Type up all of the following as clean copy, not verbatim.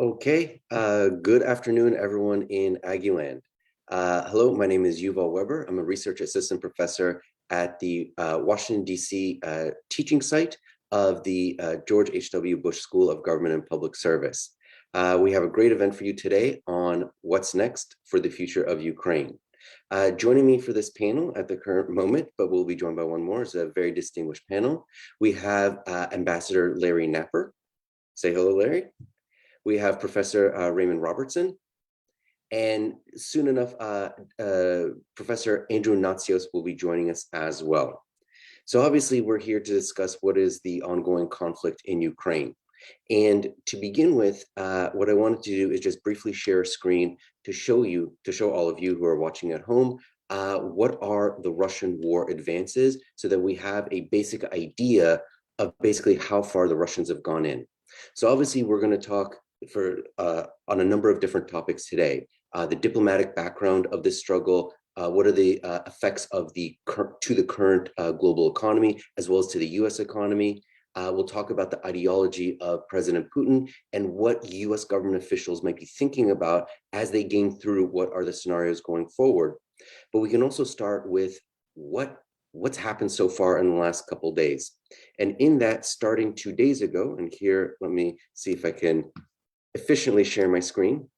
Okay, good afternoon, everyone in Aggieland. Hello, my name is Yuval Weber. I'm a research assistant professor at the Washington, D.C. Teaching site of the George H.W. Bush School of Government and Public Service. We have a great event for you today on what's next for the future of Ukraine. Joining me for this panel at the current moment, but we'll be joined by one more, is a very distinguished panel. We have Ambassador Larry Napper. Say hello, Larry. We have Professor Raymond Robertson, and soon enough, Professor Andrew Natsios will be joining us as well. So obviously, we're here to discuss what is the ongoing conflict in Ukraine. And to begin with, what I wanted to do is just briefly share a screen to show all of you who are watching at home, what are the Russian war advances, so that we have a basic idea of basically how far the Russians have gone in. So obviously, we're going to talk on a number of different topics today. The diplomatic background of this struggle, what are the effects of the current global economy, as well as to the US economy. We'll talk about the ideology of President Putin and what US government officials might be thinking about as they game through what are the scenarios going forward. But we can also start with what's happened so far in the last couple of days. And in that, starting 2 days ago, and here, let me see if I can efficiently share my screen.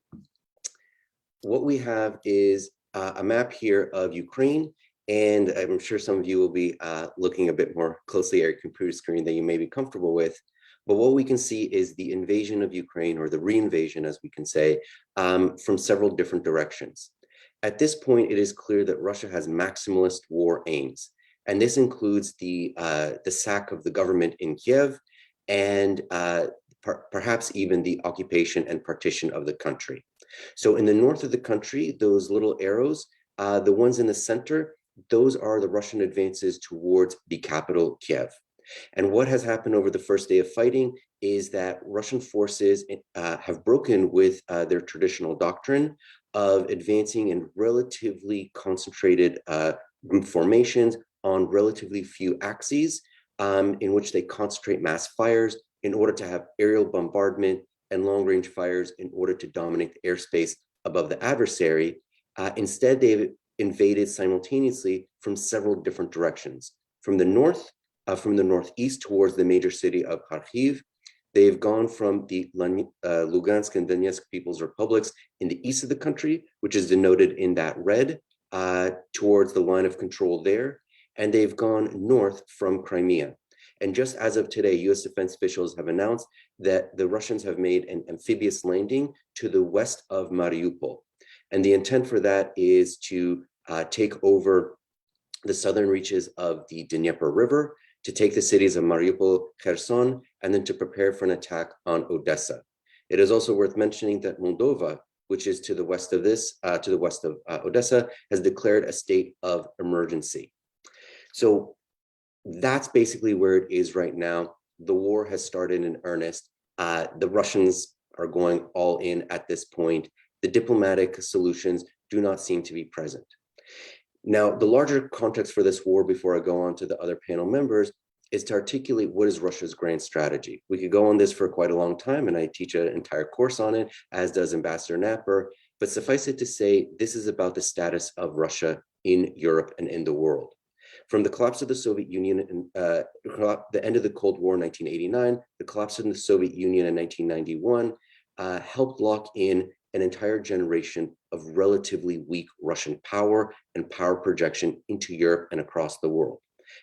What we have is a map here of Ukraine, and I'm sure some of you will be looking a bit more closely at your computer screen than you may be comfortable with. But what we can see is the invasion of Ukraine, or the reinvasion, as we can say, from several different directions. At this point, it is clear that Russia has maximalist war aims, and this includes the sack of the government in Kiev, and perhaps even the occupation and partition of the country. So in the north of the country, those little arrows, the ones in the center, those are the Russian advances towards the capital, Kiev. And what has happened over the first day of fighting is that Russian forces have broken with their traditional doctrine of advancing in relatively concentrated group formations on relatively few axes, in which they concentrate mass fires in order to have aerial bombardment and long-range fires in order to dominate the airspace above the adversary. Instead, they've invaded simultaneously from several different directions. From the northeast towards the major city of Kharkiv. They've gone from the Lugansk and Donetsk People's Republics in the east of the country, which is denoted in that red, towards the line of control there. And they've gone north from Crimea. And just as of today, US defense officials have announced that the Russians have made an amphibious landing to the west of Mariupol. And the intent for that is to take over the southern reaches of the Dnieper River, to take the cities of Mariupol, Kherson, and then to prepare for an attack on Odessa. It is also worth mentioning that Moldova, which is to the west of Odessa, has declared a state of emergency. So that's basically where it is right now. The war has started in earnest. The Russians are going all in at this point. The diplomatic solutions do not seem to be present. Now, the larger context for this war, before I go on to the other panel members, is to articulate what is Russia's grand strategy. We could go on this for quite a long time, and I teach an entire course on it, as does Ambassador Napper, but suffice it to say, this is about the status of Russia in Europe and in the world. From the collapse of the Soviet Union, the end of the Cold War in 1989, the collapse of the Soviet Union in 1991, helped lock in an entire generation of relatively weak Russian power and power projection into Europe and across the world.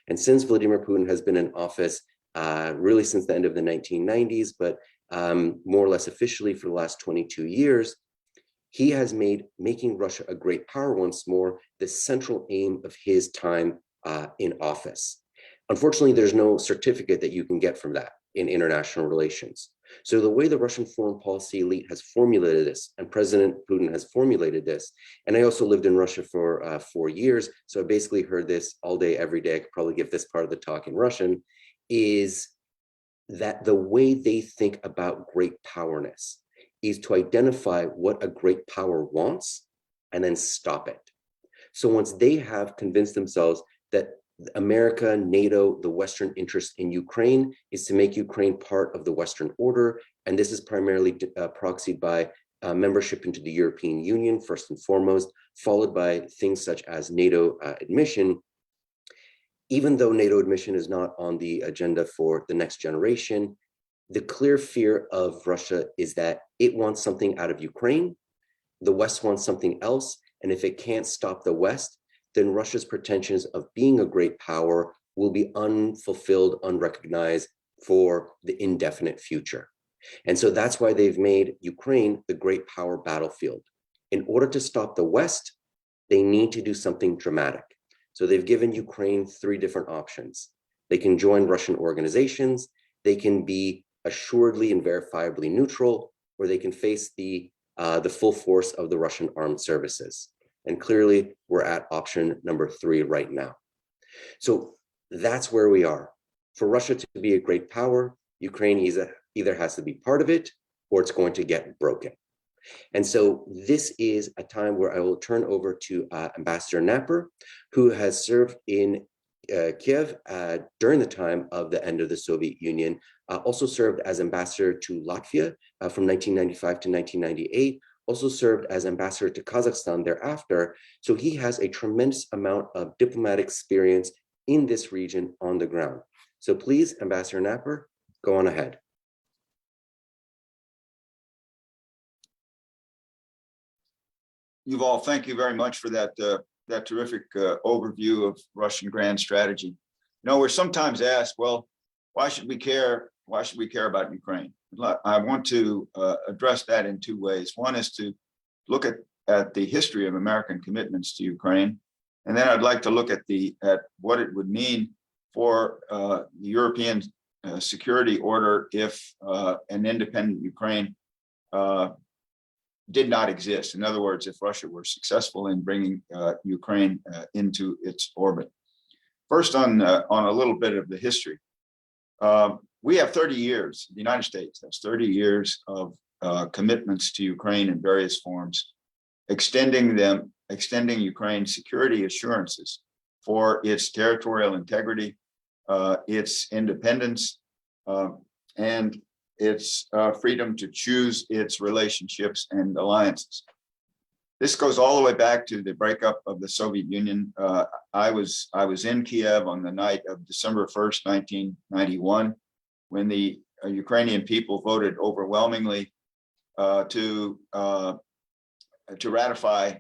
And since Vladimir Putin has been in office, really since the end of the 1990s, but more or less officially for the last 22 years, he has made making Russia a great power once more the central aim of his time in office. Unfortunately, there's no certificate that you can get from that in international relations. So the way the Russian foreign policy elite has formulated this, and President Putin has formulated this, and I also lived in Russia for 4 years, so I basically heard this all day, every day. I could probably give this part of the talk in Russian, is that the way they think about great powerness is to identify what a great power wants and then stop it. So once they have convinced themselves that America, NATO, the Western interest in Ukraine is to make Ukraine part of the Western order And this is primarily proxied by membership into the European Union, first and foremost, followed by things such as NATO admission. Even though NATO admission is not on the agenda for the next generation, the clear fear of Russia is that it wants something out of Ukraine, the West wants something else, and if it can't stop the West, then Russia's pretensions of being a great power will be unfulfilled, unrecognized for the indefinite future. And so that's why they've made Ukraine the great power battlefield. In order to stop the West, they need to do something dramatic. So they've given Ukraine three different options. They can join Russian organizations, they can be assuredly and verifiably neutral, or they can face the full force of the Russian armed services. And clearly, we're at option number 3 right now. So that's where we are. For Russia to be a great power, Ukraine either has to be part of it or it's going to get broken. And so this is a time where I will turn over to Ambassador Napper, who has served in Kiev during the time of the end of the Soviet Union, also served as ambassador to Latvia from 1995 to 1998, also served as ambassador to Kazakhstan thereafter. So he has a tremendous amount of diplomatic experience in this region on the ground. So please, Ambassador Napper, go on ahead. Yuval, thank you very much for that terrific overview of Russian grand strategy. You know, we're sometimes asked, well, why should we care? Why should we care about Ukraine? I want to address that in two ways. One is to look at the history of American commitments to Ukraine, and then I'd like to look at what it would mean for the European security order if an independent Ukraine did not exist. In other words, if Russia were successful in bringing Ukraine into its orbit. First, on a little bit of the history. We have 30 years, the United States has 30 years of commitments to Ukraine in various forms, extending Ukraine's security assurances for its territorial integrity, its independence, and its freedom to choose its relationships and alliances. This goes all the way back to the breakup of the Soviet Union. I was in Kiev on the night of December 1st, 1991, when the Ukrainian people voted overwhelmingly to ratify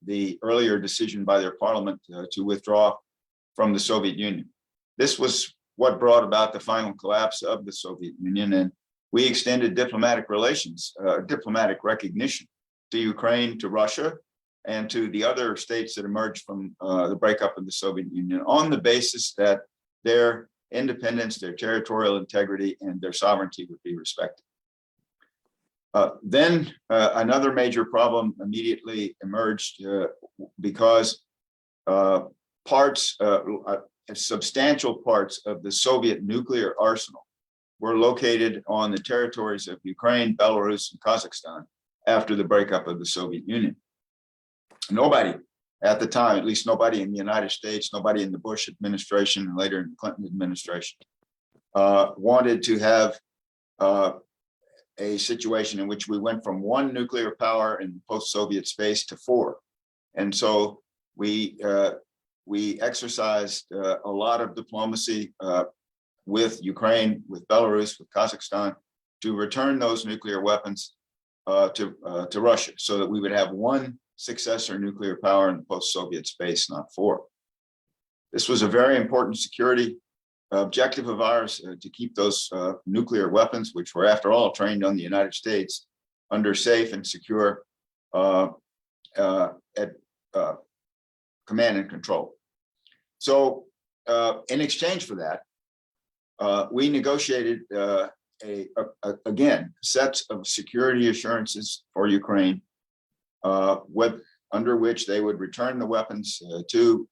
the earlier decision by their parliament to withdraw from the Soviet Union. This was what brought about the final collapse of the Soviet Union, and we extended diplomatic relations, diplomatic recognition to Ukraine, to Russia, and to the other states that emerged from the breakup of the Soviet Union on the basis that their independence, their territorial integrity, and their sovereignty would be respected. Then another major problem immediately emerged because substantial parts of the Soviet nuclear arsenal were located on the territories of Ukraine, Belarus, and Kazakhstan after the breakup of the Soviet Union. Nobody at the time, at least nobody in the United States, nobody in the Bush administration, and later in the Clinton administration, wanted to have a situation in which we went from one nuclear power in post-Soviet space to 4. And so we exercised a lot of diplomacy with Ukraine, with Belarus, with Kazakhstan, to return those nuclear weapons to Russia, so that we would have one successor nuclear power in the post-Soviet space, not 4. This was a very important security objective of ours, to keep those nuclear weapons, which were, after all, trained on the United States, under safe and secure command and control. So in exchange for that, we negotiated again sets of security assurances for Ukraine, under which they would return the weapons to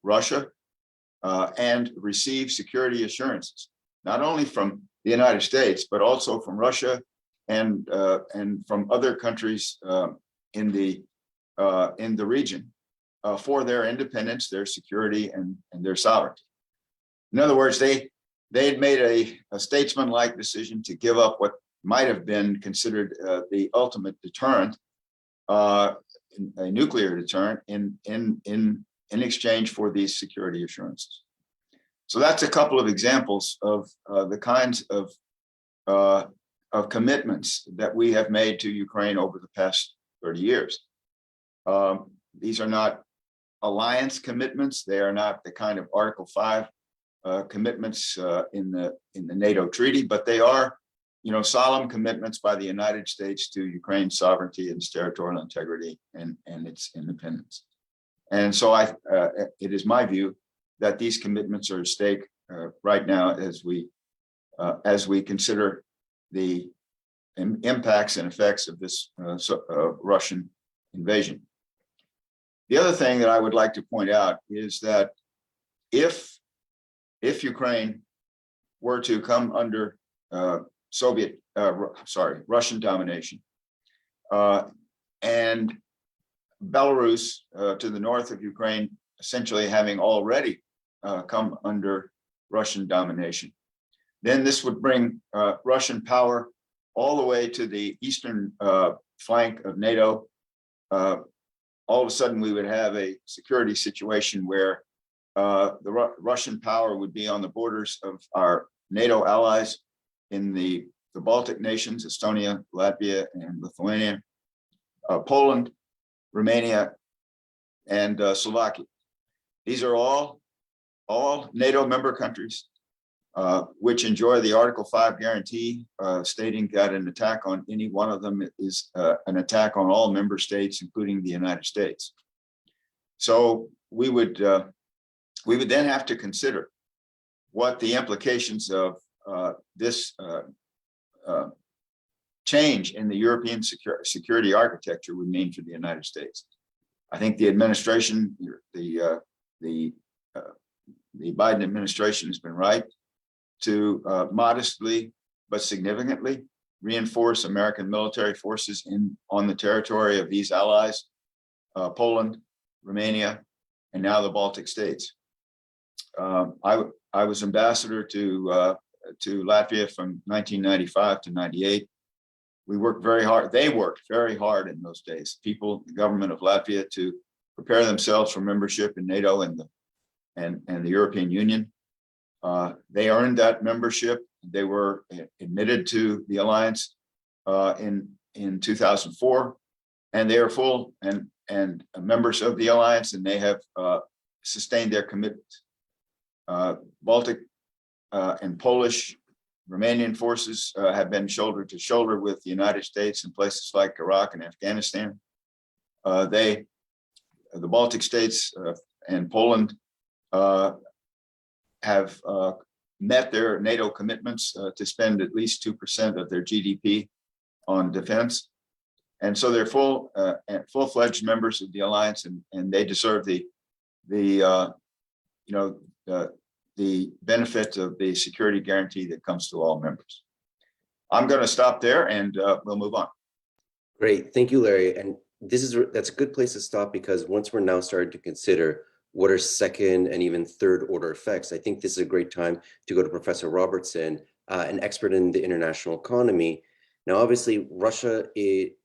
Russia and receive security assurances, not only from the United States, but also from Russia and from other countries in the region for their independence, their security, and their sovereignty. In other words, they they had made a statesmanlike decision to give up what might have been considered the ultimate deterrent, a nuclear deterrent, in exchange for these security assurances. So that's a couple of examples of the kinds of commitments that we have made to Ukraine over the past 30 years. These are not alliance commitments. They are not the kind of Article 5 commitments in the NATO treaty, but they are, solemn commitments by the United States to Ukraine's sovereignty and its territorial integrity and its independence. And so it is my view that these commitments are at stake right now as we consider the impacts and effects of this Russian invasion. The other thing that I would like to point out is that if Ukraine were to come under Russian domination, and Belarus to the north of Ukraine essentially having already come under Russian domination, then this would bring Russian power all the way to the eastern flank of NATO. All of a sudden, we would have a security situation where the Russian power would be on the borders of our NATO allies in the Baltic nations, Estonia, Latvia, and Lithuania, Poland, Romania, and Slovakia. These are all NATO member countries, which enjoy the Article 5 guarantee, stating that an attack on any one of them is an attack on all member states, including the United States. So we would then have to consider what the implications of this change in the European security architecture would mean for the United States. I think the administration, the Biden administration, has been right to modestly but significantly reinforce American military forces on the territory of these allies, Poland, Romania, and now the Baltic states. I was ambassador to Latvia from 1995 to 98. We worked very hard. They worked very hard in those days. The government of Latvia, to prepare themselves for membership in NATO and the European Union. They earned that membership. They were admitted to the alliance in 2004, and they are full and members of the alliance, and they have sustained their commitments. Baltic and Polish, Romanian forces have been shoulder to shoulder with the United States in places like Iraq and Afghanistan. The Baltic states and Poland have met their NATO commitments to spend at least 2% of their GDP on defense, and so they're full-fledged members of the alliance, and they deserve the benefit of the security guarantee that comes to all members. I'm going to stop there, and we'll move on. Great, thank you, Larry. And that's a good place to stop, because once we're now starting to consider what are second and even third order effects, I think this is a great time to go to Professor Robertson, an expert in the international economy. Now, obviously, Russia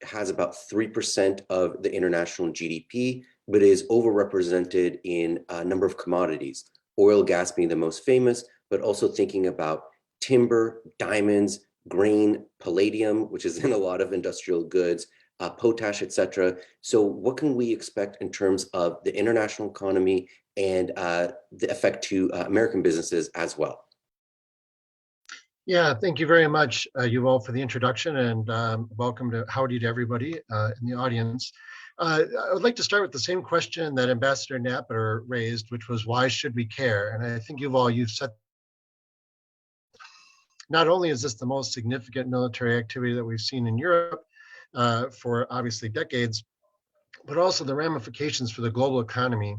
has about 3% of the international GDP, but is overrepresented in a number of commodities, oil, gas being the most famous, but also thinking about timber, diamonds, grain, palladium, which is in a lot of industrial goods, potash, etc. So what can we expect in terms of the international economy and the effect to American businesses as well? Yeah, thank you very much, Yuval, for the introduction, and welcome to howdy to everybody in the audience. I would like to start with the same question that Ambassador Knapper raised, which was, why should we care? And I think you've said, not only is this the most significant military activity that we've seen in Europe for obviously decades, but also the ramifications for the global economy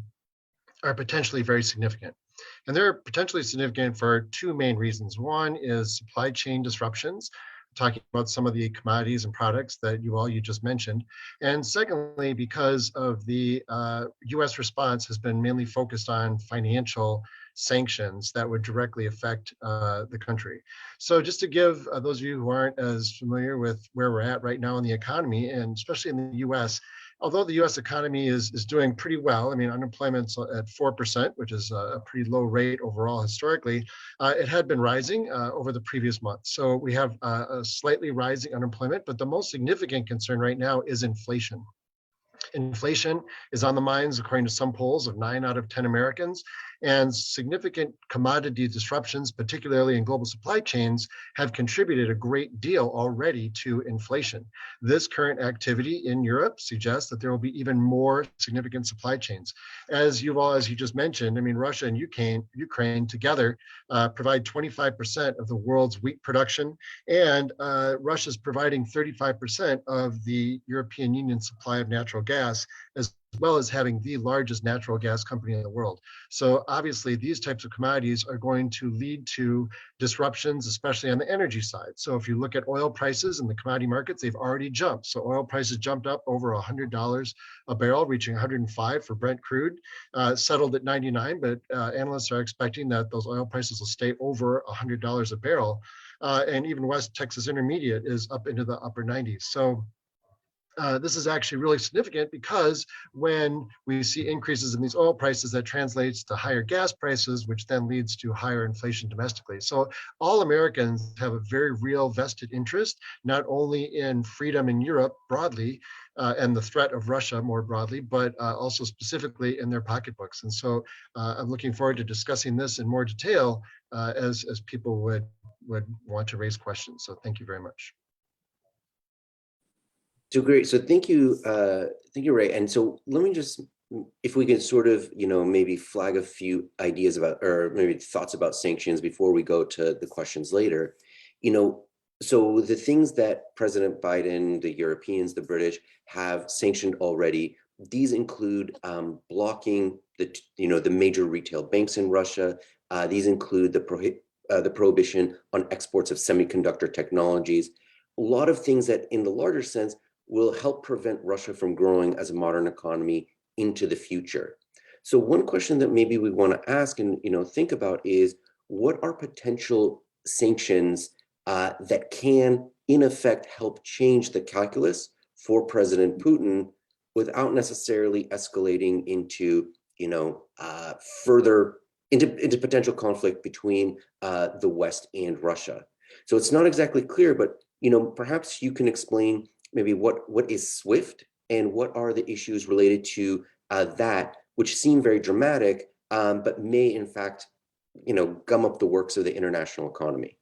are potentially very significant. And they're potentially significant for two main reasons. One is supply chain disruptions, talking about some of the commodities and products that you just mentioned. And secondly, because of the US response has been mainly focused on financial sanctions that would directly affect the country. So just to give those of you who aren't as familiar with where we're at right now in the economy, and especially in the US, although the US economy is doing pretty well, I mean, unemployment's at 4%, which is a pretty low rate overall historically, it had been rising over the previous month. So we have a slightly rising unemployment, but the most significant concern right now is inflation. Inflation is on the minds, according to some polls, of 9 out of 10 Americans, and significant commodity disruptions, particularly in global supply chains, have contributed a great deal already to inflation. This current activity in Europe suggests that there will be even more significant supply chains. As you just mentioned, I mean, Russia and Ukraine together provide 25% of the world's wheat production, and Russia's providing 35% of the European Union supply of natural gas, as well as having the largest natural gas company in the world. So obviously these types of commodities are going to lead to disruptions, especially on the energy side. So if you look at oil prices in the commodity markets, they've already jumped. So oil prices jumped up over $100 a barrel, reaching 105 for Brent crude, settled at 99, but analysts are expecting that those oil prices will stay over $100 a barrel. And even West Texas Intermediate is up into the upper 90s. So this is actually really significant because when we see increases in these oil prices, that translates to higher gas prices, which then leads to higher inflation domestically. So all Americans have a very real vested interest, not only in freedom in Europe broadly, and the threat of Russia more broadly, but also specifically in their pocketbooks. And so I'm looking forward to discussing this in more detail as people would want to raise questions. So thank you very much. So great. So thank you, Ray. And so let me just, if we can sort of, maybe flag a few ideas about, or maybe thoughts about sanctions before we go to the questions later. So the things that President Biden, the Europeans, the British have sanctioned already, these include blocking the major retail banks in Russia. These include the prohibition on exports of semiconductor technologies. A lot of things that, in the larger sense, will help prevent Russia from growing as a modern economy into the future. So one question that maybe we want to ask and think about is, what are potential sanctions that can, in effect, help change the calculus for President Putin without necessarily escalating into further into potential conflict between the West and Russia? So it's not exactly clear, but perhaps you can explain maybe what is SWIFT and what are the issues related to that, which seem very dramatic, but may in fact, gum up the works of the international economy.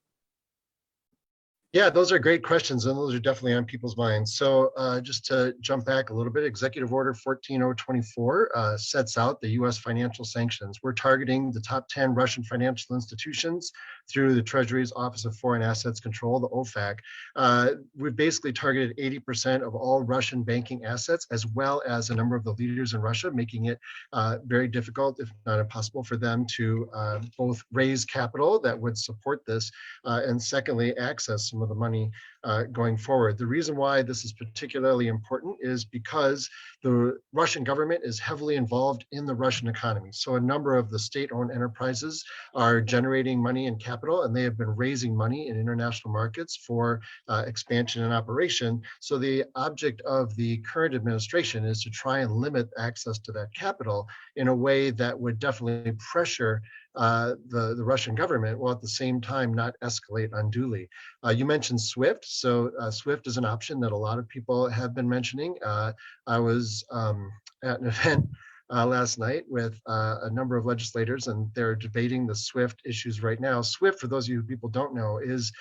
Yeah, those are great questions, and those are definitely on people's minds. So just to jump back a little bit, Executive Order 14024 sets out the U.S. financial sanctions. We're targeting the top 10 Russian financial institutions through the Treasury's Office of Foreign Assets Control, the OFAC. We've basically targeted 80% of all Russian banking assets, as well as a number of the leaders in Russia, making it very difficult, if not impossible, for them to both raise capital that would support this, and secondly, access some of the money going forward. The reason why this is particularly important is because the Russian government is heavily involved in the Russian economy. So a number of the state-owned enterprises are generating money and capital, and they have been raising money in international markets for expansion and operation. So the object of the current administration is to try and limit access to that capital in a way that would definitely pressure the Russian government, while at the same time not escalate unduly. You mentioned SWIFT. So SWIFT is an option that a lot of people have been mentioning. I was at an event last night with a number of legislators, and they're debating the SWIFT issues right now. SWIFT, for those of you people don't know, is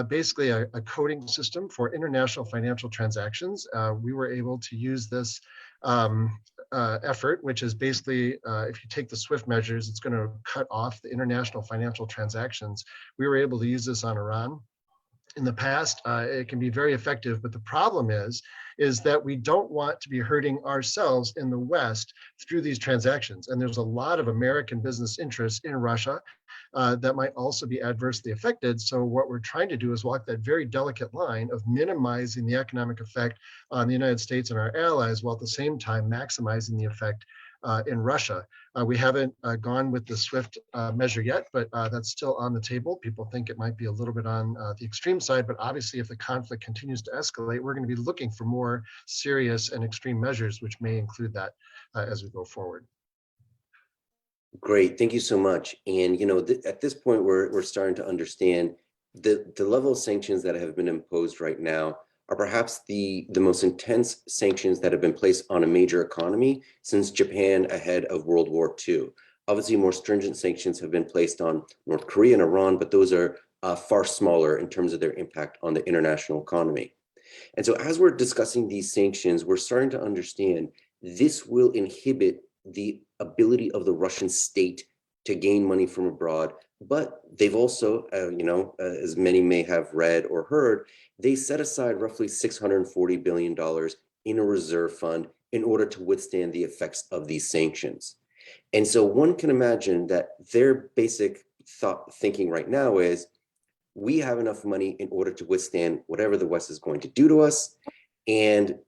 basically a coding system for international financial transactions. We were able to use this effort, which is basically, if you take the SWIFT measures, it's going to cut off the international financial transactions. We were able to use this on Iran. In the past, it can be very effective, but the problem is that we don't want to be hurting ourselves in the West through these transactions. And there's a lot of American business interests in Russia that might also be adversely affected. So what we're trying to do is walk that very delicate line of minimizing the economic effect on the United States and our allies, while at the same time maximizing the effect in Russia. We haven't gone with the SWIFT measure yet, but that's still on the table. People think it might be a little bit on the extreme side, but obviously if the conflict continues to escalate, we're going to be looking for more serious and extreme measures, which may include that as we go forward. Great, thank you so much. And at this point, we're starting to understand the level of sanctions that have been imposed right now are perhaps the most intense sanctions that have been placed on a major economy since Japan ahead of World War II. Obviously, more stringent sanctions have been placed on North Korea and Iran, but those are far smaller in terms of their impact on the international economy. And so as we're discussing these sanctions, we're starting to understand this will inhibit the ability of the Russian state to gain money from abroad. But they've also, as many may have read or heard, they set aside roughly $640 billion in a reserve fund in order to withstand the effects of these sanctions. And so one can imagine that their basic thinking right now is, we have enough money in order to withstand whatever the West is going to do to us. And,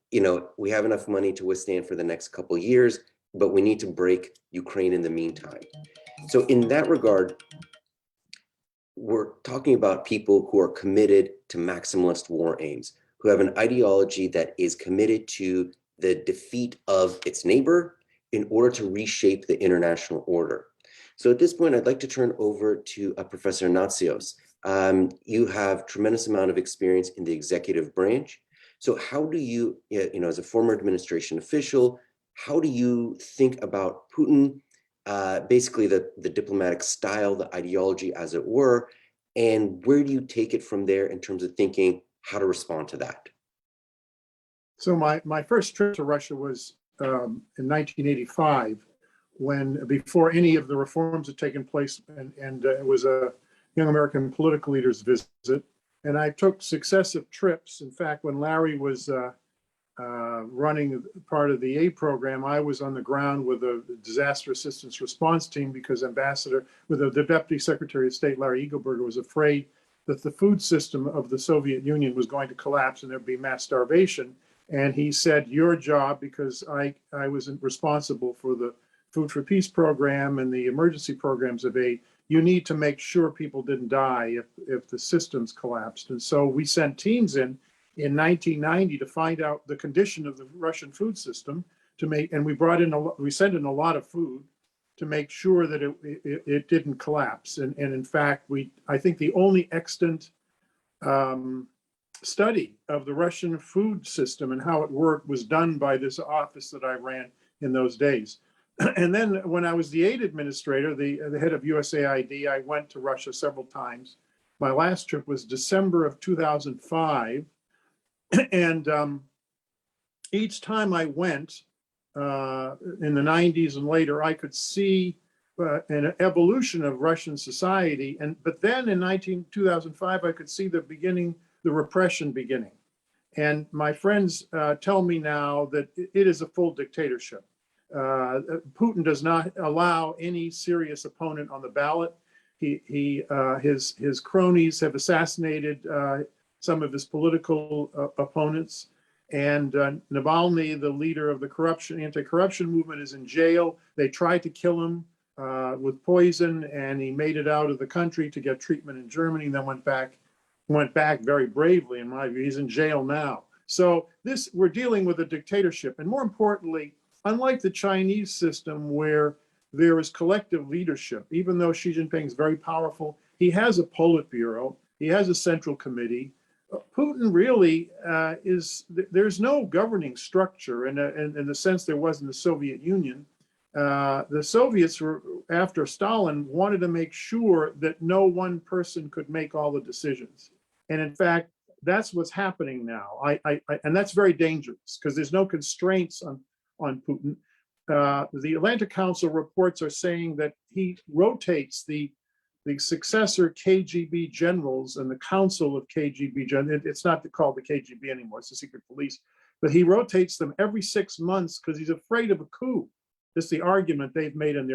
we have enough money to withstand for the next couple of years, but we need to break Ukraine in the meantime. So in that regard, we're talking about people who are committed to maximalist war aims, who have an ideology that is committed to the defeat of its neighbor in order to reshape the international order. So at this point, I'd like to turn over to Professor Natsios. You have tremendous amount of experience in the executive branch. So how do you, as a former administration official, how do you think about Putin, basically the diplomatic style, the ideology as it were, and where do you take it from there in terms of thinking how to respond to that? So my first trip to Russia was in 1985, before any of the reforms had taken place, and it was a Young American Political Leaders visit. And I took successive trips. In fact, when Larry was running part of the aid program, I was on the ground with the disaster assistance response team because the Deputy Secretary of State, Larry Eagleburger, was afraid that the food system of the Soviet Union was going to collapse and there'd be mass starvation. And he said, your job, because I was responsible for the Food for Peace program and the emergency programs of aid, you need to make sure people didn't die if the systems collapsed. And so we sent teams in 1990 to find out the condition of the Russian food system and we sent in a lot of food to make sure that it didn't collapse. And in fact, I think the only extant study of the Russian food system and how it worked was done by this office that I ran in those days. And then when I was the aid administrator, the head of USAID, I went to Russia several times. My last trip was December of 2005. And each time I went in the 90s and later, I could see an evolution of Russian society. But then in 2005, I could see the repression beginning. And my friends tell me now that it is a full dictatorship. Putin does not allow any serious opponent on the ballot. His cronies have assassinated some of his political opponents. And Navalny, the leader of the anti-corruption movement, is in jail. They tried to kill him with poison, and he made it out of the country to get treatment in Germany, and then went back very bravely, in my view. He's in jail now. So we're dealing with a dictatorship. And more importantly, unlike the Chinese system where there is collective leadership, even though Xi Jinping is very powerful, he has a Politburo, he has a central committee. Putin really there's no governing structure in the sense there was in the Soviet Union. The Soviets were, after Stalin, wanted to make sure that no one person could make all the decisions. And in fact, that's what's happening now. And that's very dangerous because there's no constraints on Putin. The Atlantic Council reports are saying that he rotates the successor KGB generals and the council of KGB generals. It's not called the KGB anymore, it's the secret police. But he rotates them every 6 months because he's afraid of a coup. That's the argument they've made in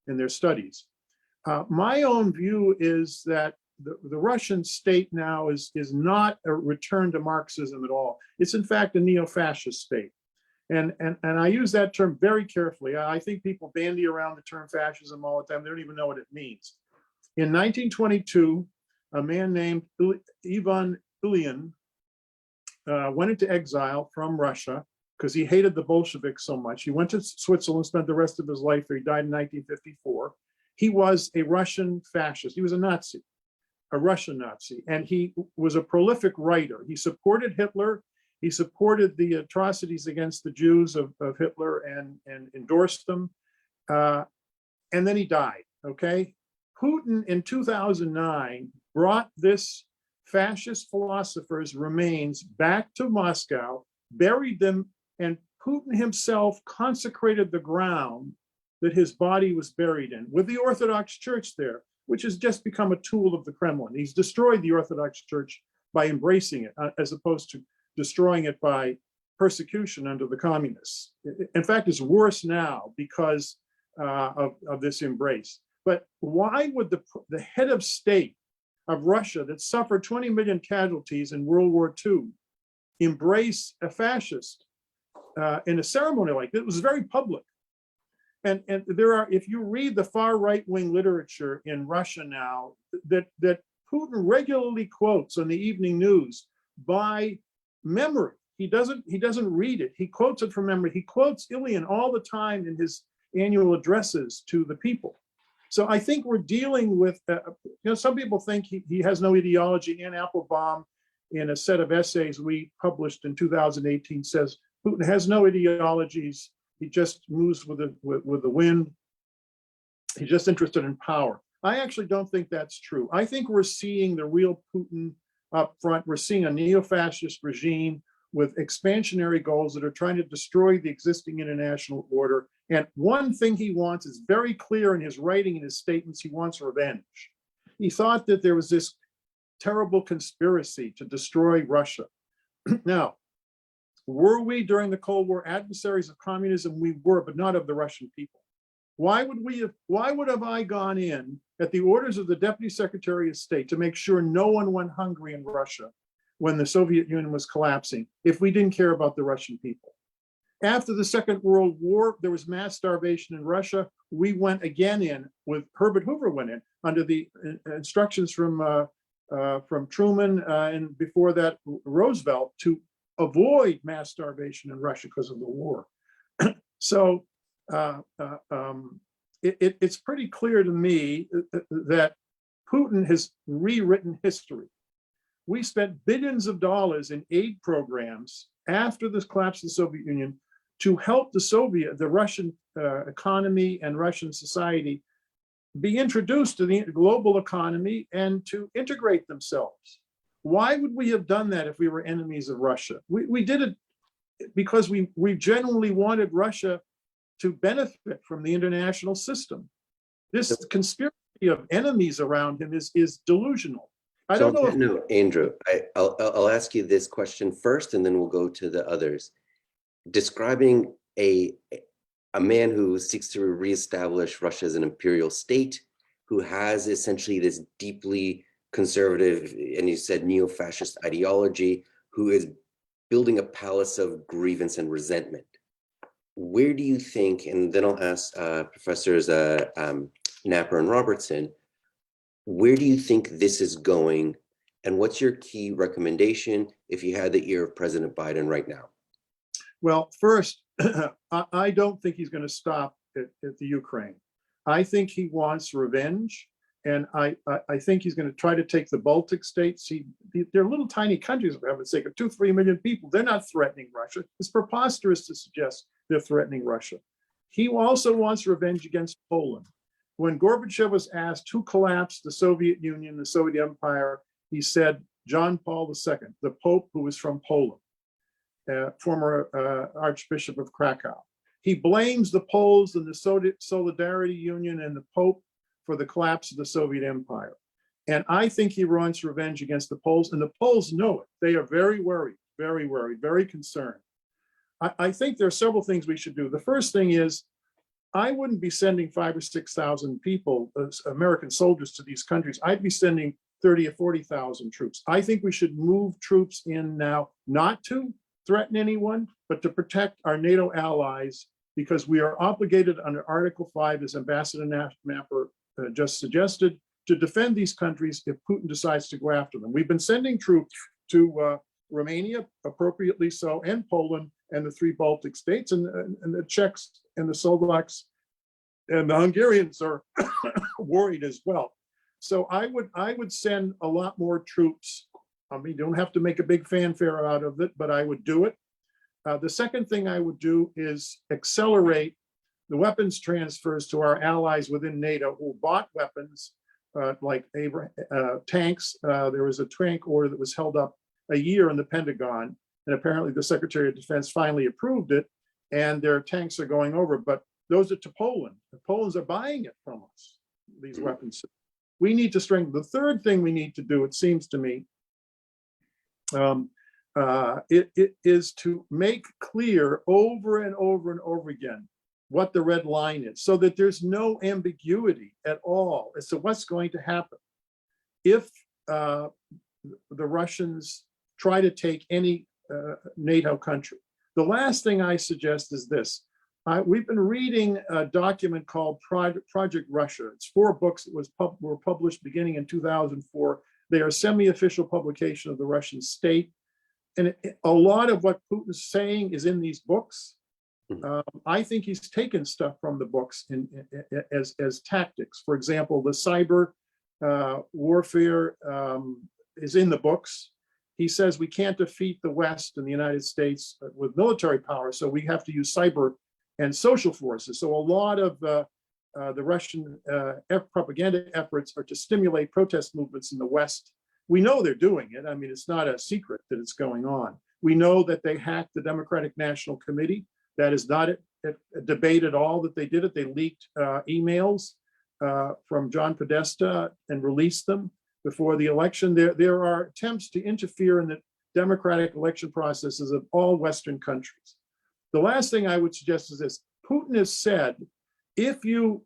their studies. My own view is that the Russian state now is not a return to Marxism at all. It's in fact a neo-fascist state. And I use that term very carefully. I think people bandy around the term fascism all the time. They don't even know what it means. In 1922, a man named Ivan Ilyin went into exile from Russia because he hated the Bolsheviks so much. He went to Switzerland, spent the rest of his life there. He died in 1954. He was a Russian fascist. He was a Nazi, a Russian Nazi, and he was a prolific writer. He supported Hitler. He supported the atrocities against the Jews of Hitler and endorsed them. And then he died, okay? Putin in 2009 brought this fascist philosopher's remains back to Moscow, buried them, and Putin himself consecrated the ground that his body was buried in with the Orthodox Church there, which has just become a tool of the Kremlin. He's destroyed the Orthodox Church by embracing it, as opposed to destroying it by persecution under the communists. In fact, it's worse now because of this embrace. But why would the head of state of Russia that suffered 20 million casualties in World War II embrace a fascist in a ceremony like this? It was very public. And there are, if you read the far right-wing literature in Russia now, that Putin regularly quotes on the evening news by memory. He doesn't read it. He quotes it from memory. He quotes Ilyin all the time in his annual addresses to the people. So I think we're dealing with, some people think he has no ideology. Anne Applebaum, in a set of essays we published in 2018, says Putin has no ideologies. He just moves with the wind. He's just interested in power. I actually don't think that's true. I think we're seeing the real Putin up front. We're seeing a neo-fascist regime with expansionary goals that are trying to destroy the existing international order. And one thing he wants is very clear in his writing and his statements. He wants revenge. He thought that there was this terrible conspiracy to destroy Russia. Now, were we during the Cold War adversaries of communism? We were, but not of the Russian people. Why would have I gone in at the orders of the Deputy Secretary of State to make sure no one went hungry in Russia when the Soviet Union was collapsing if we didn't care about the Russian people? After the Second World War, there was mass starvation in Russia. We went again in with Herbert Hoover went in under the instructions from Truman and before that Roosevelt to avoid mass starvation in Russia because of the war. So it's pretty clear to me that Putin has rewritten history. We spent billions of dollars in aid programs after the collapse of the Soviet Union to help the Russian economy and Russian society be introduced to the global economy and to integrate themselves. Why would we have done that if we were enemies of Russia? We did it because we genuinely wanted Russia to benefit from the international system. This conspiracy of enemies around him is delusional. I don't know. No, Andrew, I'll ask you this question first, and then we'll go to the others. Describing a man who seeks to reestablish Russia as an imperial state, who has essentially this deeply conservative, and you said neo-fascist ideology, who is building a palace of grievance and resentment. Where do you think, and then I'll ask Professors Napper and Robertson, where do you think this is going, and what's your key recommendation if you had the ear of President Biden right now? Well, first, I don't think he's going to stop at the Ukraine. I think he wants revenge. And I think he's going to try to take the Baltic states. They're little tiny countries, for heaven's sake, of 2-3 million people. They're not threatening Russia. It's preposterous to suggest they're threatening Russia. He also wants revenge against Poland. When Gorbachev was asked who collapsed the Soviet Union, the Soviet Empire, he said John Paul II, the Pope who was from Poland, former Archbishop of Krakow. He blames the Poles and the Solidarity Union and the Pope for the collapse of the Soviet Empire. And I think he wants revenge against the Poles, and the Poles know it. They are very worried, very concerned. I think there are several things we should do. The first thing is, I wouldn't be sending 5,000 or 6,000 people, American soldiers, to these countries. I'd be sending 30,000 or 40,000 troops. I think we should move troops in now, not to threaten anyone, but to protect our NATO allies, because we are obligated under Article 5, as Ambassador Napper just suggested, to defend these countries if Putin decides to go after them. We've been sending troops to Romania, appropriately so, and Poland, and the 3 Baltic states, and the Czechs and the Slovaks and the Hungarians are worried as well. So I would send a lot more troops. I mean, you don't have to make a big fanfare out of it, but I would do it. The second thing I would do is accelerate the weapons transfers to our allies within NATO who bought weapons like tanks. There was a tank order that was held up a year in the Pentagon, and apparently the Secretary of Defense finally approved it, and their tanks are going over. But those are to Poland. The Poland's are buying it from us, these weapons. We need to strengthen. The third thing we need to do, it seems to me, it is to make clear over and over and over again what the red line is, so that there's no ambiguity at all as to what's going to happen if the Russians try to take any NATO country. The last thing I suggest is this. We've been reading a document called Project Russia. It's 4 books that were published beginning in 2004. They are semi-official publication of the Russian state. And a lot of what Putin's saying is in these books. I think he's taken stuff from the books as tactics. For example, the cyber warfare is in the books. He says we can't defeat the West and the United States with military power, so we have to use cyber and social forces. So a lot of the Russian propaganda efforts are to stimulate protest movements in the West. We know they're doing it. I mean, it's not a secret that it's going on. We know that they hacked the Democratic National Committee. That is not a debate at all that they did it. They leaked emails from John Podesta and released them before the election. There are attempts to interfere in the democratic election processes of all Western countries. The last thing I would suggest is this. Putin has said, if you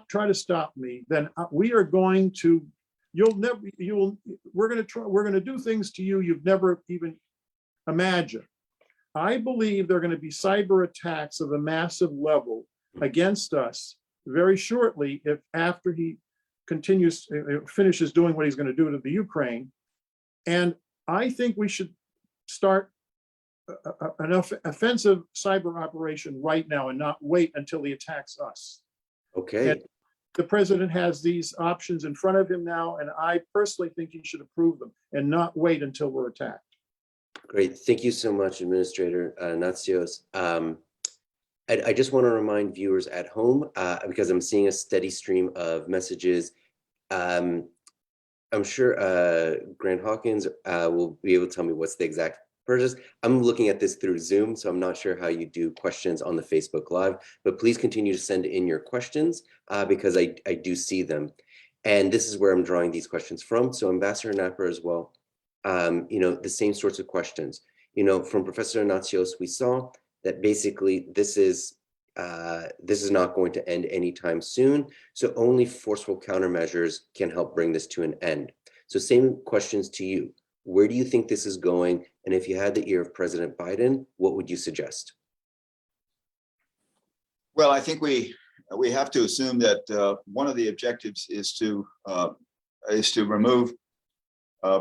try to stop me, then we are going to, we're going to do things to you you've never even imagined. I believe there are going to be cyber attacks of a massive level against us very shortly, if after he finishes doing what he's going to do to the Ukraine. And I think we should start an offensive cyber operation right now and not wait until he attacks us. Okay. And the president has these options in front of him now, and I personally think he should approve them and not wait until we're attacked. Great. Thank you so much, Administrator Natsios. I just want to remind viewers at home, because I'm seeing a steady stream of messages. I'm sure Grant Hawkins will be able to tell me what's the exact purchase. I'm looking at this through Zoom, so I'm not sure how you do questions on the Facebook Live, but please continue to send in your questions because I do see them. And this is where I'm drawing these questions from. So Ambassador Napper as well, the same sorts of questions. From Professor Natsios, we saw that basically this is not going to end anytime soon. So only forceful countermeasures can help bring this to an end. So same questions to you. Where do you think this is going? And if you had the ear of President Biden, what would you suggest? Well, I think we have to assume that one of the objectives is to remove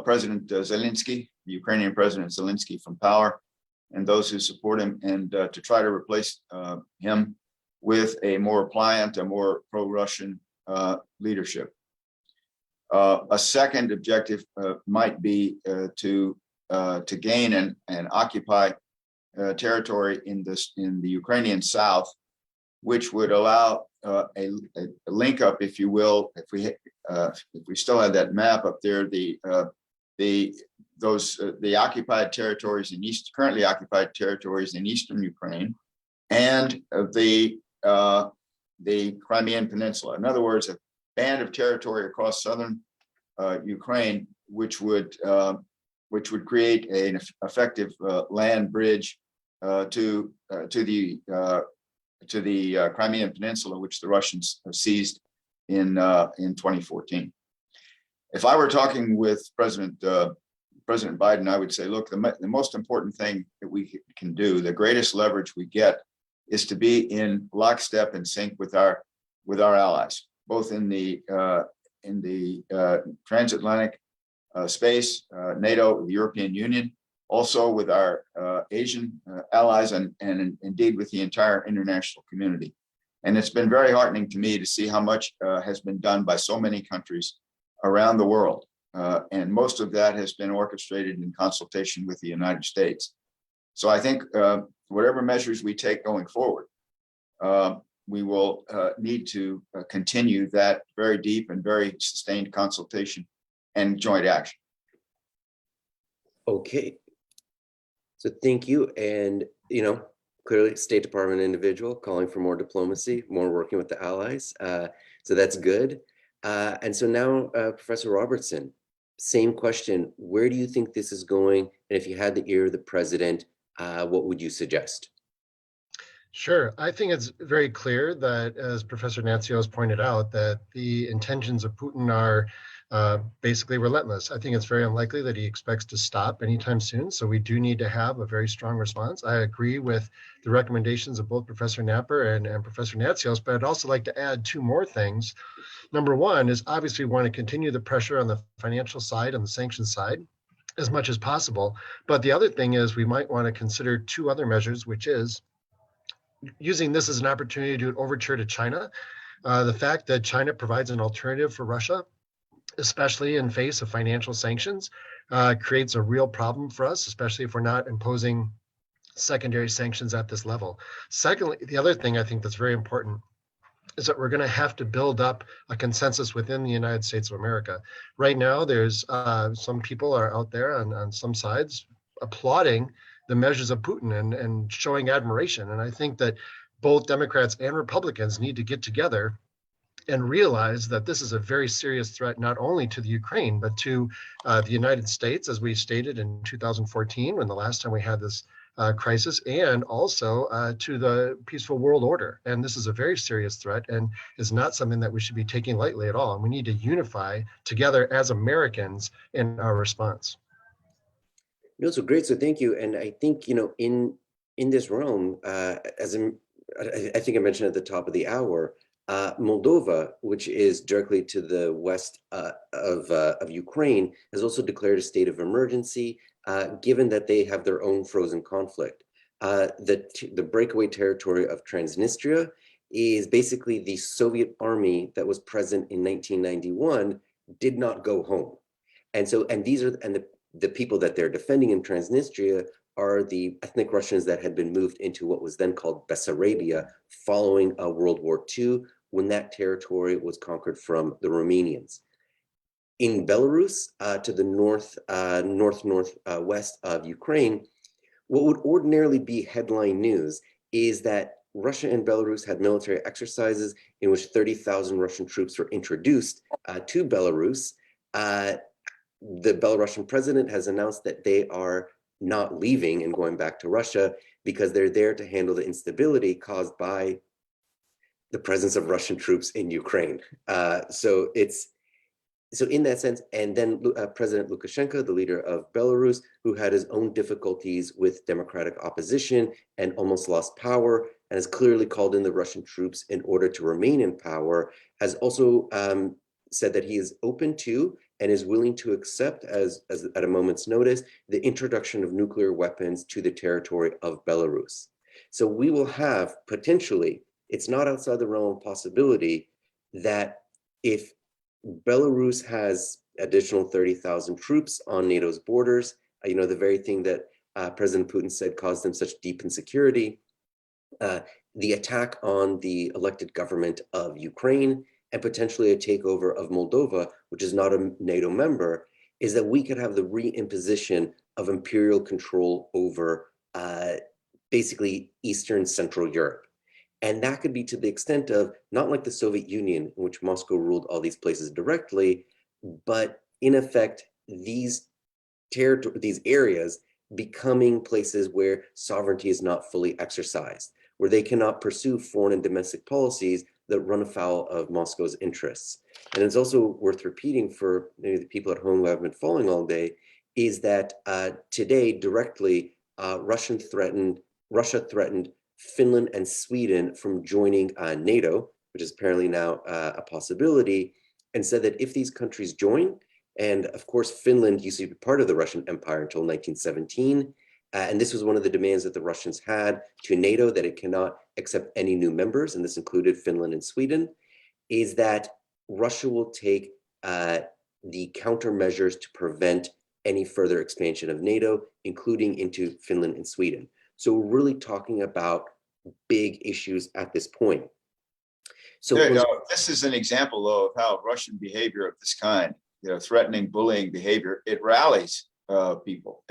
President Zelensky, the Ukrainian President Zelensky, from power, and those who support him, and to try to replace him with a more pliant, a more pro-Russian leadership. A second objective might be to gain and occupy territory in the Ukrainian south, which would allow a link up, if you will, if we still had that map up there, the occupied territories in currently occupied territories in eastern Ukraine, and the Crimean Peninsula. In other words, a band of territory across southern Ukraine, which would create an effective land bridge to the Crimean Peninsula, which the Russians seized in 2014. If I were talking with President President Biden, I would say, look, the most important thing that we can do, the greatest leverage we get, is to be in lockstep and sync with our allies, both in the transatlantic space, NATO, the European Union, also with our Asian allies, and indeed with the entire international community. And it's been very heartening to me to see how much has been done by so many countries around the world. And most of that has been orchestrated in consultation with the United States. So I think whatever measures we take going forward, we will need to continue that very deep and very sustained consultation and joint action. Okay. So thank you. And, clearly State Department individual calling for more diplomacy, more working with the allies. So that's good. And so now, Professor Robertson, same question. Where do you think this is going? And if you had the ear of the president, what would you suggest? Sure. I think it's very clear that, as Professor Natsios pointed out, that the intentions of Putin are basically relentless. I think it's very unlikely that he expects to stop anytime soon. So we do need to have a very strong response. I agree with the recommendations of both Professor Napper and Professor Natsios, but I'd also like to add two more things. Number one is obviously we want to continue the pressure on the financial side and the sanctions side as much as possible. But the other thing is we might want to consider two other measures, which is using this as an opportunity to do an overture to China. The fact that China provides an alternative for Russia, especially in face of financial sanctions, creates a real problem for us, especially if we're not imposing secondary sanctions at this level. Secondly, the other thing I think that's very important is that we're going to have to build up a consensus within the United States of America. Right now, there's some people are out there on some sides applauding the measures of Putin and showing admiration. And I think that both Democrats and Republicans need to get together and realize that this is a very serious threat, not only to the Ukraine, but to the United States, as we stated in 2014, when the last time we had this crisis, and also to the peaceful world order. And this is a very serious threat and is not something that we should be taking lightly at all. And we need to unify together as Americans in our response. No, so great. So thank you. And I think, in this realm, I think I mentioned at the top of the hour, Moldova, which is directly to the west of Ukraine, has also declared a state of emergency, given that they have their own frozen conflict. The breakaway territory of Transnistria is basically the Soviet army that was present in 1991 did not go home. And the people that they're defending in Transnistria are the ethnic Russians that had been moved into what was then called Bessarabia following World War II, when that territory was conquered from the Romanians. In Belarus, to the northwest of Ukraine, what would ordinarily be headline news is that Russia and Belarus had military exercises in which 30,000 Russian troops were introduced to Belarus. The Belarusian president has announced that they are not leaving and going back to Russia because they're there to handle the instability caused by the presence of Russian troops in Ukraine. So in that sense, and then President Lukashenko, the leader of Belarus, who had his own difficulties with democratic opposition and almost lost power, and has clearly called in the Russian troops in order to remain in power, has also said that he is open to and is willing to accept, as at a moment's notice, the introduction of nuclear weapons to the territory of Belarus. So we will have potentially, it's not outside the realm of possibility, that if Belarus has additional 30,000 troops on NATO's borders, the very thing that President Putin said caused them such deep insecurity, the attack on the elected government of Ukraine, and potentially a takeover of Moldova, which is not a NATO member, is that we could have the reimposition of imperial control over basically Eastern Central Europe. And that could be to the extent of, not like the Soviet Union, in which Moscow ruled all these places directly, but in effect, these areas becoming places where sovereignty is not fully exercised, where they cannot pursue foreign and domestic policies that run afoul of Moscow's interests. And it's also worth repeating for maybe the people at home who have been following all day, is that today directly Russia threatened Finland and Sweden from joining NATO, which is apparently now a possibility, and said that if these countries join, and of course Finland used to be part of the Russian Empire until 1917, and this was one of the demands that the Russians had to NATO, that it cannot accept any new members, and this included Finland and Sweden, is that Russia will take the countermeasures to prevent any further expansion of NATO, including into Finland and Sweden. So we're really talking about big issues at this point. So this is an example though of how Russian behavior of this kind, threatening, bullying behavior, it rallies people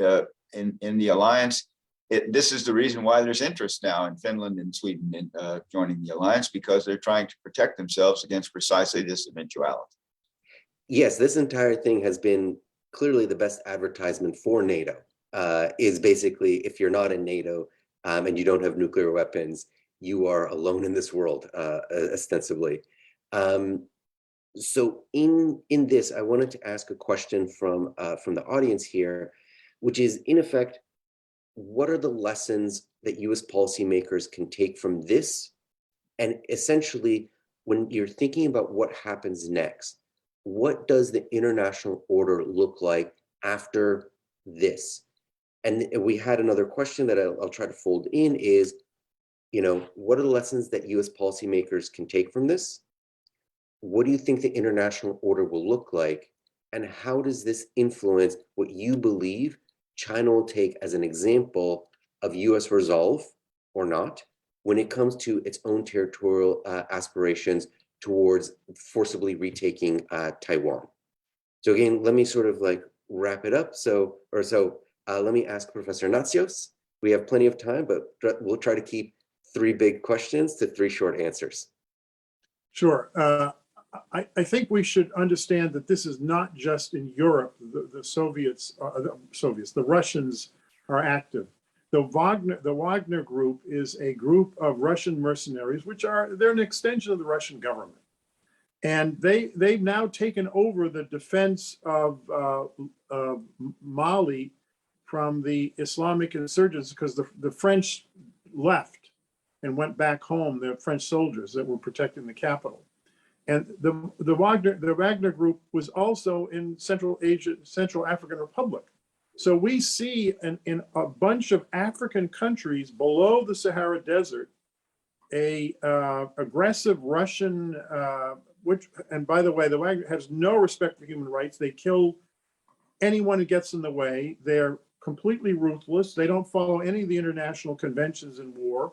in the alliance. This is the reason why there's interest now in Finland and Sweden in joining the alliance, because they're trying to protect themselves against precisely this eventuality. Yes, this entire thing has been clearly the best advertisement for NATO, is basically, if you're not in NATO and you don't have nuclear weapons, you are alone in this world, ostensibly. So in this, I wanted to ask a question from the audience here, which is, in effect, what are the lessons that US policymakers can take from this? And essentially, when you're thinking about what happens next, what does the international order look like after this? And we had another question that I'll try to fold in is, what are the lessons that US policymakers can take from this? What do you think the international order will look like? And how does this influence what you believe China will take as an example of US resolve or not when it comes to its own territorial aspirations towards forcibly retaking Taiwan? So again, let me sort of like wrap it up. Let me ask Professor Natsios. We have plenty of time, but we'll try to keep 3 big questions to 3 short answers. Sure. I think we should understand that this is not just in Europe. The Russians are active. The Wagner Group is a group of Russian mercenaries, they're an extension of the Russian government. And they've now taken over the defense of Mali from the Islamic insurgents, because the French left and went back home, the French soldiers that were protecting the capital. And the Wagner Group was also in Central African Republic. So we see in a bunch of African countries below the Sahara Desert, a aggressive Russian, and by the way, the Wagner has no respect for human rights. They kill anyone who gets in the way. They're completely ruthless. They don't follow any of the international conventions in war.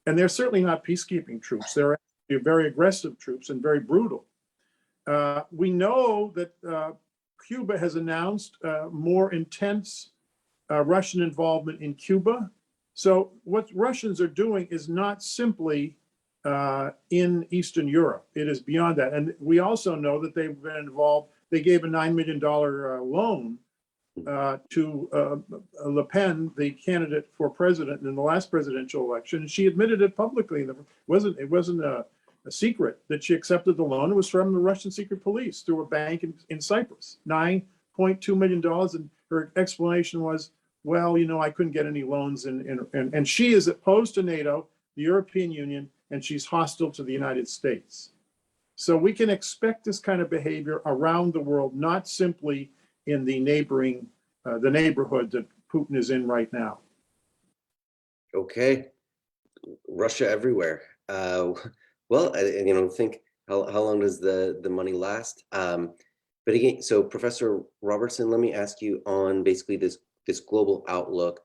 And they're certainly not peacekeeping troops. They're very aggressive troops and very brutal. We know that Cuba has announced more intense Russian involvement in Cuba. So what Russians are doing is not simply in Eastern Europe. It is beyond that. And we also know that they've been involved. They gave a $9 million loan to Le Pen, the candidate for president in the last presidential election. And she admitted it publicly. It wasn't a secret that she accepted the loan. It was from the Russian secret police through a bank in Cyprus, $9.2 million. And her explanation was, well, I couldn't get any loans. And she is opposed to NATO, the European Union, and she's hostile to the United States. So we can expect this kind of behavior around the world, not simply in the neighborhood that Putin is in right now. Okay, Russia everywhere. Well, think how long does the money last? But again, so Professor Robertson, let me ask you on basically this global outlook.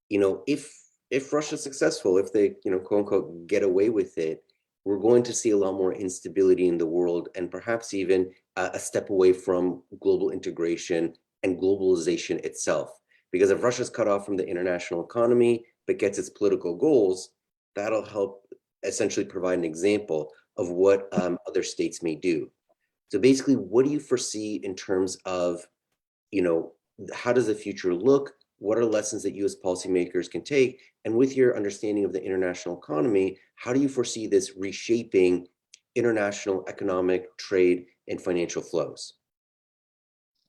If Russia's successful, if they quote unquote get away with it, we're going to see a lot more instability in the world, and perhaps even a step away from global integration and globalization itself. Because if Russia's cut off from the international economy but gets its political goals, that'll help essentially provide an example of what other states may do. So basically, what do you foresee in terms of, how does the future look? What are lessons that US policymakers can take? And with your understanding of the international economy, how do you foresee this reshaping international economic, trade, and financial flows?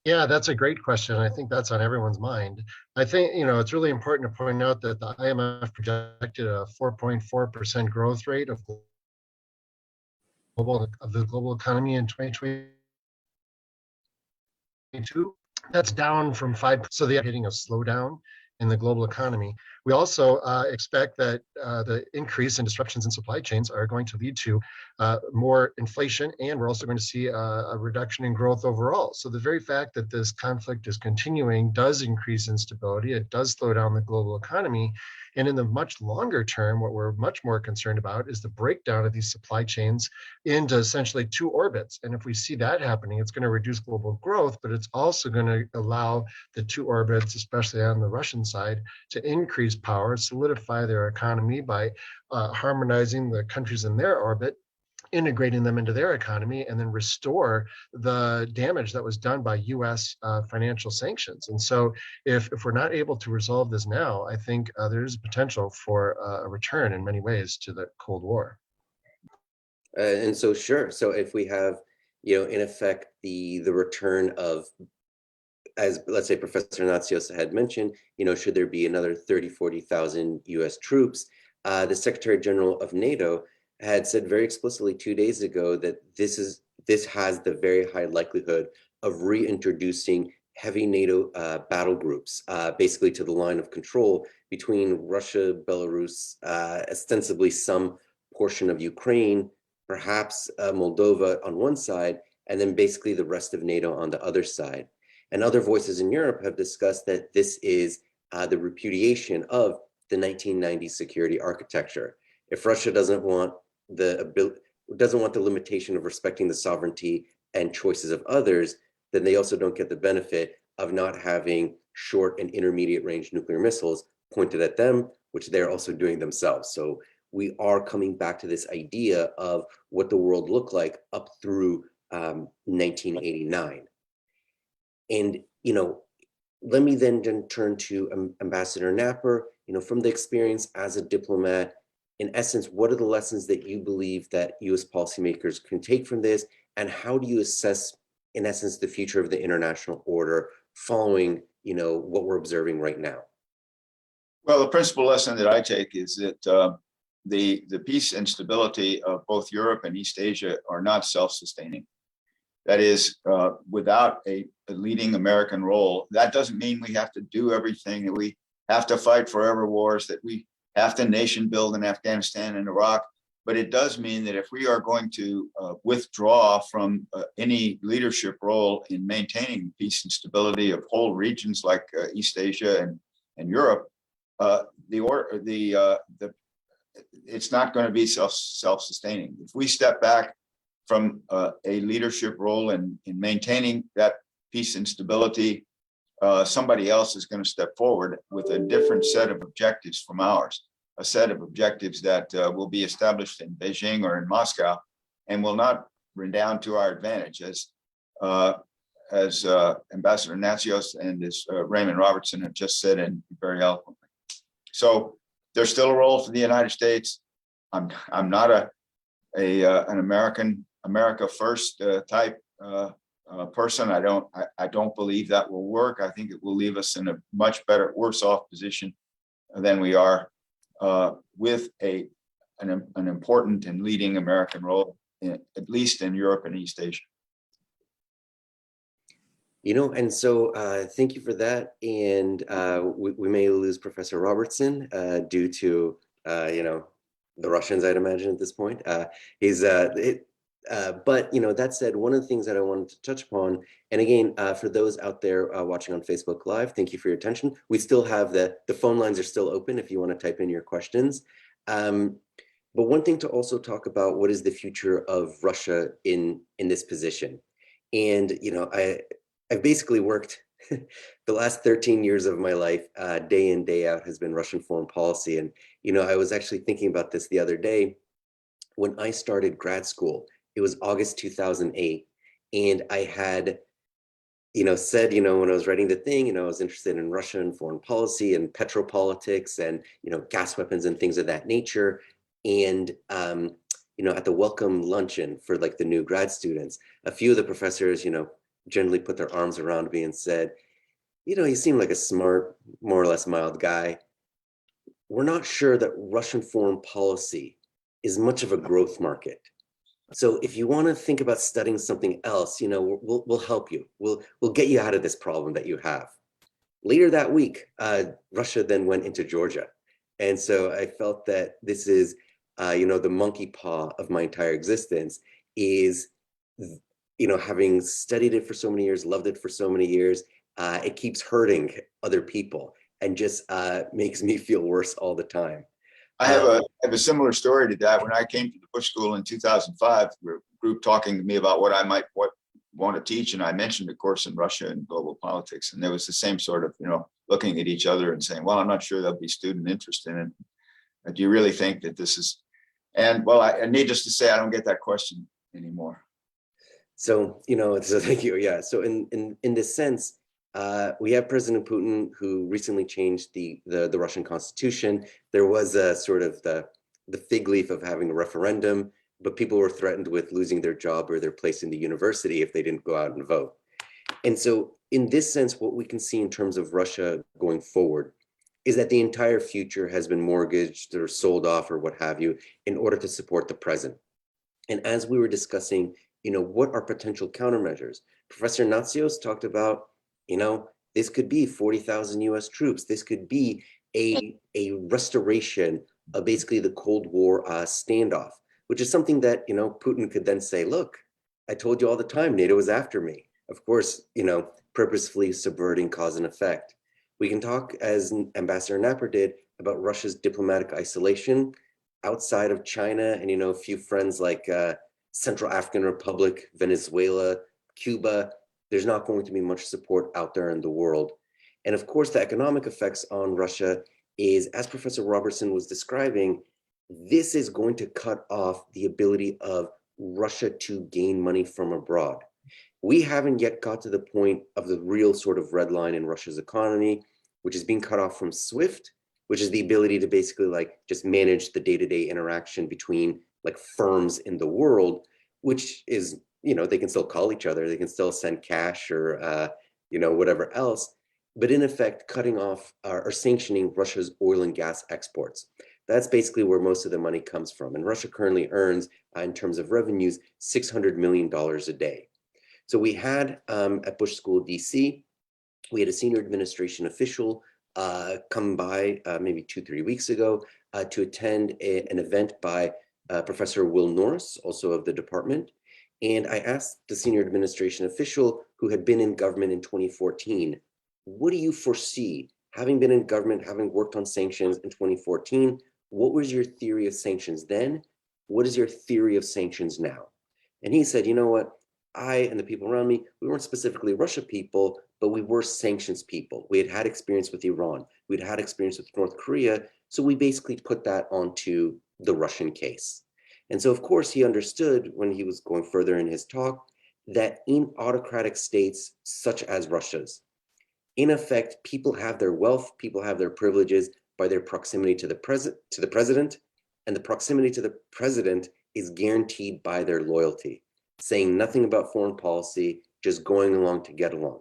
Yeah, that's a great question. I think that's on everyone's mind. I think, it's really important to point out that the IMF projected a 4.4% growth rate of the global economy in 2022. That's down from 5%. So they are hitting a slowdown in the global economy. We also expect that the increase in disruptions in supply chains are going to lead to more inflation, and we're also going to see a reduction in growth overall. So the very fact that this conflict is continuing does increase instability. It does slow down the global economy. And in the much longer term, what we're much more concerned about is the breakdown of these supply chains into essentially two orbits. And if we see that happening, it's going to reduce global growth, but it's also going to allow the two orbits, especially on the Russian side, to increase power, solidify their economy by harmonizing the countries in their orbit, integrating them into their economy, and then restore the damage that was done by US financial sanctions. And so if we're not able to resolve this now, I think there's potential for a return in many ways to the Cold War. And so, sure. So if we have, in effect, the return of, as let's say Professor Natsios had mentioned, should there be another 30, 40,000 US troops, the Secretary General of NATO had said very explicitly 2 days ago that this has the very high likelihood of reintroducing heavy NATO battle groups, basically to the line of control between Russia, Belarus, ostensibly some portion of Ukraine, perhaps Moldova on one side, and then basically the rest of NATO on the other side. And other voices in Europe have discussed that this is the repudiation of the 1990s security architecture. If Russia doesn't want the limitation of respecting the sovereignty and choices of others, then they also don't get the benefit of not having short and intermediate range nuclear missiles pointed at them, which they're also doing themselves. So we are coming back to this idea of what the world looked like up through 1989. And, let me then turn to Ambassador Napper, from the experience as a diplomat, in essence, what are the lessons that you believe that US policymakers can take from this? And how do you assess, in essence, the future of the international order following, what we're observing right now? Well, the principal lesson that I take is that the peace and stability of both Europe and East Asia are not self-sustaining. That is, without a leading American role, that doesn't mean we have to do everything, that we have to fight forever wars, that we have to nation build in Afghanistan and Iraq. But it does mean that if we are going to withdraw from any leadership role in maintaining peace and stability of whole regions like East Asia and Europe, it's not going to be self-sustaining. If we step back from a leadership role in maintaining that peace and stability, somebody else is going to step forward with a different set of objectives from ours, a set of objectives that will be established in Beijing or in Moscow and will not redound to our advantage, as Ambassador Natsios and as Raymond Robertson have just said, and very eloquently. So there's still a role for the United States. I'm not an America first type person. I don't believe that will work. I think it will leave us in a much worse off position than we are with an important and leading American role, at least in Europe and East Asia. And so thank you for that. And we may lose Professor Robertson due to, the Russians, I'd imagine at this point. But, that said, one of the things that I wanted to touch upon, and again, for those out there watching on Facebook Live, thank you for your attention. We still have the phone lines are still open if you want to type in your questions. But one thing to also talk about, what is the future of Russia in this position? And, I've basically worked the last 13 years of my life, day in, day out, has been Russian foreign policy. And, I was actually thinking about this the other day. When I started grad school, it was August 2008. And I had, said, when I was writing the thing, I was interested in Russian foreign policy and petropolitics and, gas weapons and things of that nature. And, at the welcome luncheon for like the new grad students, a few of the professors, generally put their arms around me and said, you seem like a smart, more or less mild guy. We're not sure that Russian foreign policy is much of a growth market. So if you want to think about studying something else, we'll help you. We'll get you out of this problem that you have. Later that week, Russia then went into Georgia. And so I felt that this is, the monkey paw of my entire existence is, having studied it for so many years, loved it for so many years, it keeps hurting other people and just makes me feel worse all the time. I have a similar story to that. When I came to the Bush School in 2005, a group talking to me about what I might want to teach, and I mentioned a course in Russia and global politics, and there was the same sort of looking at each other and saying, "Well, I'm not sure there'll be student interest in it. Do you really think that this is?" And well, I needless to say, I don't get that question anymore. So so thank you. Yeah. So in this sense, we have President Putin, who recently changed the Russian constitution. There was a sort of the fig leaf of having a referendum, but people were threatened with losing their job or their place in the university if they didn't go out and vote. And so in this sense, what we can see in terms of Russia going forward is that the entire future has been mortgaged or sold off or what have you in order to support the present. And as we were discussing, what are potential countermeasures? Professor Natsios talked about, this could be 40,000 US troops. This could be a restoration of basically the Cold War standoff, which is something that, Putin could then say, look, I told you all the time, NATO was after me. Of course, purposefully subverting cause and effect. We can talk, as Ambassador Napper did, about Russia's diplomatic isolation outside of China and, a few friends like Central African Republic, Venezuela, Cuba. There's not going to be much support out there in the world. And of course, the economic effects on Russia is, as Professor Robertson was describing, this is going to cut off the ability of Russia to gain money from abroad. We haven't yet got to the point of the real sort of red line in Russia's economy, which is being cut off from SWIFT, which is the ability to basically just manage the day-to-day interaction between firms in the world, which is, they can still call each other, they can still send cash or, whatever else, but in effect, cutting off or sanctioning Russia's oil and gas exports. That's basically where most of the money comes from. And Russia currently earns, in terms of revenues, $600 million a day. So we had at Bush School, DC, we had a senior administration official come by maybe 2-3 weeks ago to attend an event by Professor Will Norris, also of the department. And I asked the senior administration official who had been in government in 2014, what do you foresee, having been in government, having worked on sanctions in 2014, what was your theory of sanctions then? What is your theory of sanctions now? And he said, you know what, I and the people around me, we weren't specifically Russia people, but we were sanctions people. We had had experience with Iran. We'd had experience with North Korea. So we basically put that onto the Russian case. And so, of course, he understood when he was going further in his talk that in autocratic states such as Russia's, in effect, people have their wealth, people have their privileges by their proximity to the president, and the proximity to the president is guaranteed by their loyalty, saying nothing about foreign policy, just going along to get along.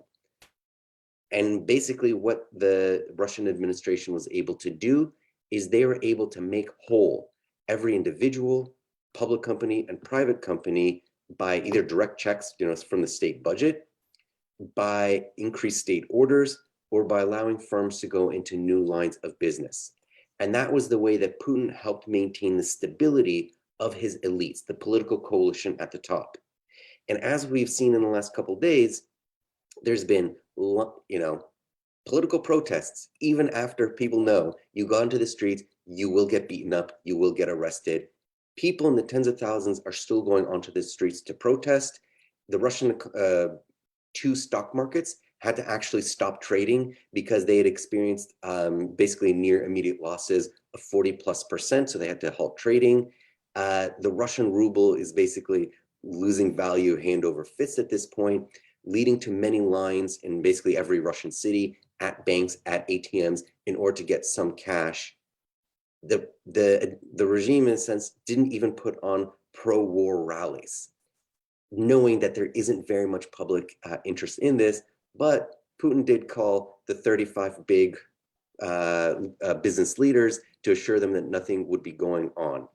And basically what the Russian administration was able to do is they were able to make whole every individual, public company, and private company by either direct checks, from the state budget, by increased state orders, or by allowing firms to go into new lines of business. And that was the way that Putin helped maintain the stability of his elites, the political coalition at the top. And as we've seen in the last couple of days, there's been, political protests, even after people know you go into the streets, you will get beaten up, you will get arrested. People in the tens of thousands are still going onto the streets to protest. The Russian two stock markets had to actually stop trading because they had experienced basically near immediate losses of 40+%. So they had to halt trading. The Russian ruble is basically losing value hand over fist at this point, leading to many lines in basically every Russian city, at banks, at ATMs, in order to get some cash. The regime, in a sense, didn't even put on pro-war rallies. knowing that there isn't very much public interest in this, but Putin did call the 35 big business leaders to assure them that nothing would be going on.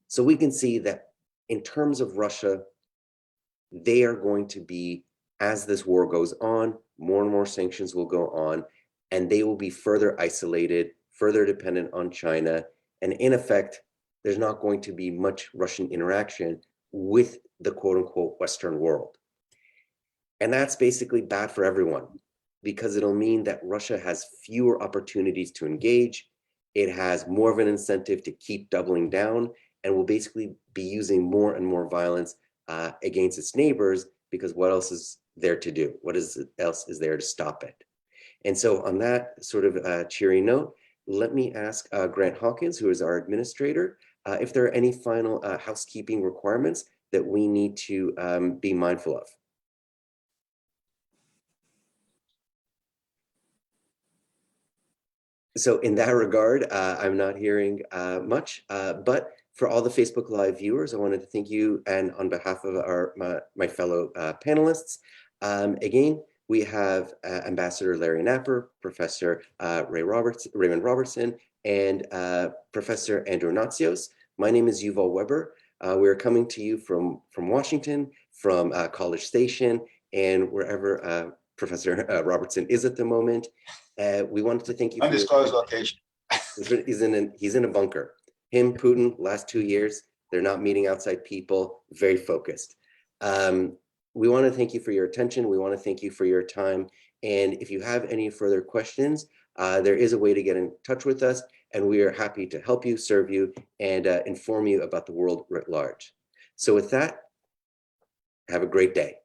So we can see that in terms of Russia, they are going to be, as this war goes on, more and more sanctions will go on, and they will be further isolated, further dependent on China. And in effect, there's not going to be much Russian interaction with the quote unquote Western world. And that's basically bad for everyone, because it'll mean that Russia has fewer opportunities to engage. It has more of an incentive to keep doubling down, and will basically be using more and more violence against its neighbors, because what else is there to do? What else is there to stop it? And so on that sort of cheery note, let me ask Grant Hawkins, who is our administrator, if there are any final housekeeping requirements that we need to be mindful of. So in that regard, I'm not hearing much, but for all the Facebook Live viewers, I wanted to thank you, and on behalf of my fellow panelists, again, we have Ambassador Larry Napper, Professor Raymond Robertson, and Professor Andrew Natsios. My name is Yuval Weber. We're coming to you from Washington, from College Station, and wherever Professor Robertson is at the moment. We wanted to thank you. Undisclosed location. He's in a bunker. Him, Putin, last 2 years, they're not meeting outside people, very focused. We want to thank you for your attention. We want to thank you for your time. And if you have any further questions, there is a way to get in touch with us, and we are happy to help you, serve you, and inform you about the world writ large. So with that, have a great day.